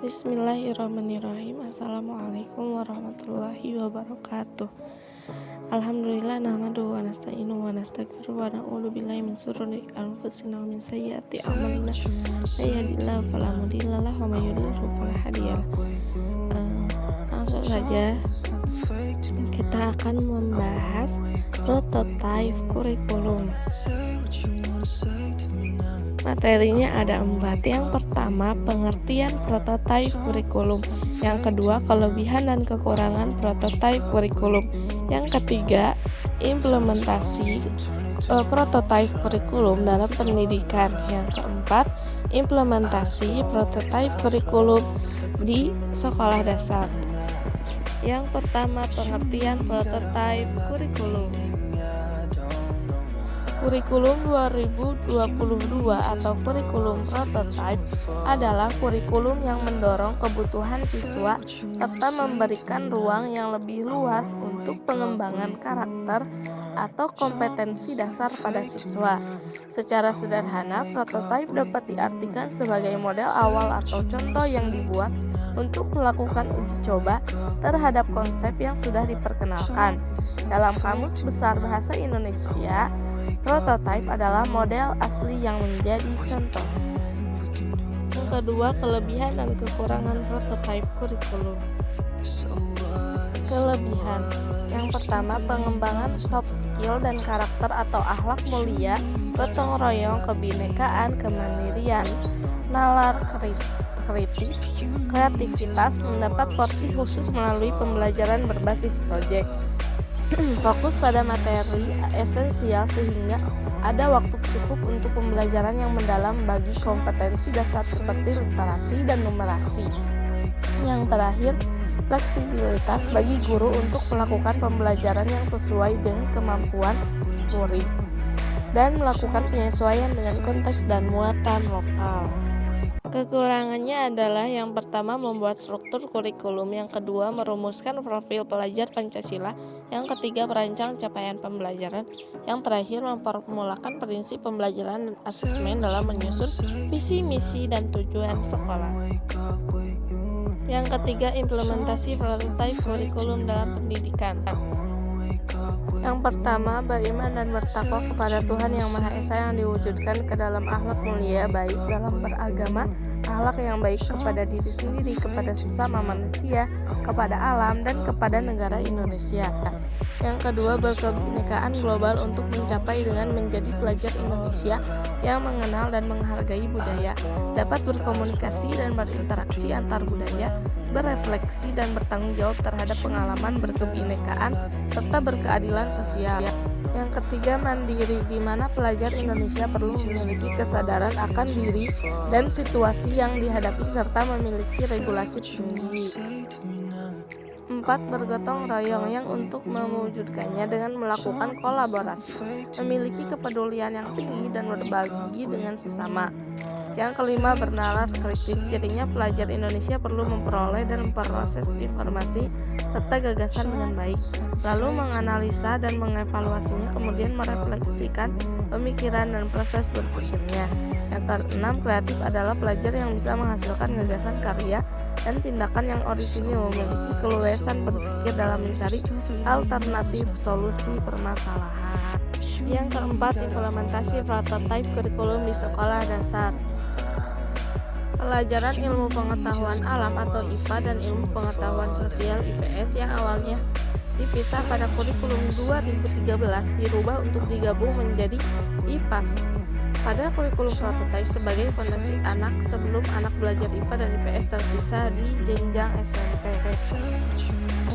Bismillahirrahmanirrahim. Assalamualaikum warahmatullahi wabarakatuh. Alhamdulillah nahmaduhu wa nasta'inuhu wa nastaghfiruh wa na'udzu billahi min syururi anfusina wa min sayyiati a'malina. May yahdihillahu fala mudhillalah wa may yudhlil fala hadiyalah. Langsung saja kita akan membahas prototipe kurikulum. Materinya ada 4. Yang pertama, pengertian prototipe kurikulum. Yang kedua, kelebihan dan kekurangan prototipe kurikulum. Yang ketiga, implementasi prototipe kurikulum dalam pendidikan. Yang keempat, implementasi prototipe kurikulum di sekolah dasar. Yang pertama, pengertian prototipe kurikulum. Kurikulum 2022 atau kurikulum prototipe adalah kurikulum yang mendorong kebutuhan siswa serta memberikan ruang yang lebih luas untuk pengembangan karakter atau kompetensi dasar pada siswa. Secara sederhana, prototipe dapat diartikan sebagai model awal atau contoh yang dibuat untuk melakukan uji coba terhadap konsep yang sudah diperkenalkan. Dalam Kamus Besar Bahasa Indonesia, prototipe adalah model asli yang menjadi contoh. Yang kedua, kelebihan dan kekurangan prototipe kurikulum. Kelebihan. Yang pertama, pengembangan soft skill dan karakter atau akhlak mulia, gotong royong, kebinekaan, kemandirian, nalar kritis, kreativitas mendapat porsi khusus melalui pembelajaran berbasis proyek. Fokus pada materi esensial sehingga ada waktu cukup untuk pembelajaran yang mendalam bagi kompetensi dasar seperti literasi dan numerasi. Yang terakhir, fleksibilitas bagi guru untuk melakukan pembelajaran yang sesuai dengan kemampuan murid dan melakukan penyesuaian dengan konteks dan muatan lokal. Kekurangannya adalah yang pertama, membuat struktur kurikulum, yang kedua, merumuskan profil pelajar Pancasila, yang ketiga, merancang capaian pembelajaran, yang terakhir, memformulakan prinsip pembelajaran dan asesmen dalam menyusun visi, misi, dan tujuan sekolah. Yang ketiga, implementasi prototipe kurikulum dalam pendidikan. Yang pertama, beriman dan bertakwa kepada Tuhan Yang Maha Esa yang diwujudkan ke dalam akhlak mulia, baik dalam beragama, akhlak yang baik kepada diri sendiri, kepada sesama manusia, kepada alam, dan kepada negara Indonesia. Yang kedua, berkebinekaan global untuk mencapai dengan menjadi pelajar Indonesia yang mengenal dan menghargai budaya, dapat berkomunikasi dan berinteraksi antar budaya, berefleksi dan bertanggung jawab terhadap pengalaman berkebinekaan, serta berkeadilan sosial. Yang ketiga, mandiri, di mana pelajar Indonesia perlu memiliki kesadaran akan diri dan situasi yang dihadapi serta memiliki regulasi tinggi. 4. Bergotong royong, yang untuk mewujudkannya dengan melakukan kolaborasi, memiliki kepedulian yang tinggi dan berbagi dengan sesama. Yang kelima, bernalar kritis, cirinya pelajar Indonesia perlu memperoleh dan memproses informasi serta gagasan dengan baik, lalu menganalisa dan mengevaluasinya, kemudian merefleksikan pemikiran dan proses berpikirnya. Yang keenam, kreatif adalah pelajar yang bisa menghasilkan gagasan karya dan tindakan yang orisinil, memiliki keluasan berpikir dalam mencari alternatif solusi permasalahan. Yang keempat, implementasi prototipe kurikulum di sekolah dasar. Pelajaran ilmu pengetahuan alam atau IPA dan ilmu pengetahuan sosial IPS yang awalnya dipisah pada kurikulum 2013 dirubah untuk digabung menjadi IPAS pada kurikulum prototipe sebagai fondasi anak sebelum anak belajar IPA dan IPS terpisah di jenjang SMP.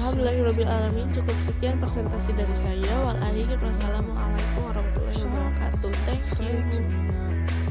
Alhamdulillahirrahmanirrahim. Cukup sekian presentasi dari saya. Wassalamualaikum warahmatullahi wabarakatuh. Thank you.